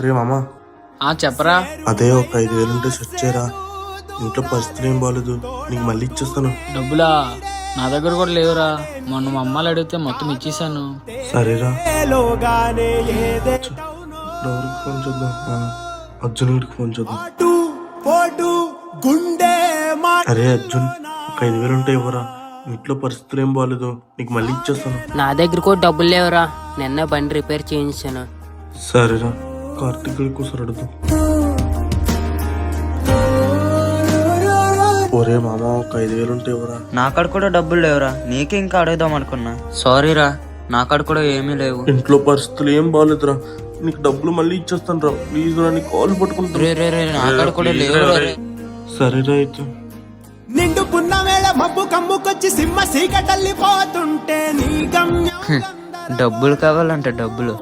రే మామా, చెప్పరా. అదే ఒక 5,000 ఉంటే సెట్ చేయరా. ఇంట్లో పరిస్థితులు ఏం బాగాలేదు, నీకు మళ్ళీ ఇచ్చేస్తాను. డబ్బులా? నా దగ్గర కూడా లేవురా. మొన్న మా అమ్మాలు అడిగితే మొత్తం ఇచ్చేసాను. సరేరా, ఎవరికి ఫోన్ చేద్దాం? అర్జున్ గడికి ఫోన్ చేద్దాం. అరే అర్జున్, ఒక 5,000 ఉంటే ఇవ్వరా. ఇంట్లో పరిస్థితులు ఏం బాగాలేదు, నీకు మళ్ళీ ఇచ్చేస్తాను. నా దగ్గర కూడా డబ్బులు లేవురా. నిన్న బండి రిపేర్ చేయించాను. సరేరా, కార్తీక్ గడికి కూర్చొని అడుగుతాం. ఒరే మామ, ఒక 5,000 ఉంటే ఇవ్వరా. నాకాడ కూడా డబ్బులు లేవురా. నీకే ఇంకా అడుగుదాం అనుకున్నా. సారీరా, నాకాడ కూడా ఏమీ లేవు. ఇంట్లో పరిస్థితులు ఏం బాగాలేదురా, నీకు డబ్బులు మళ్ళీ ఇచ్చేస్తాను రా. ప్లీజ్ రా, నీకు కాల్ పట్టుకుంటా. నాకాడ కూడా లేవు. సరేరా అయితే. నిండుకున్న వేళ మబ్బు కమ్ముకొచ్చి సింహ సీకటల్లిపోతుంటే నీ గమ్యం డబ్బులు కావాలంటే డబ్బులు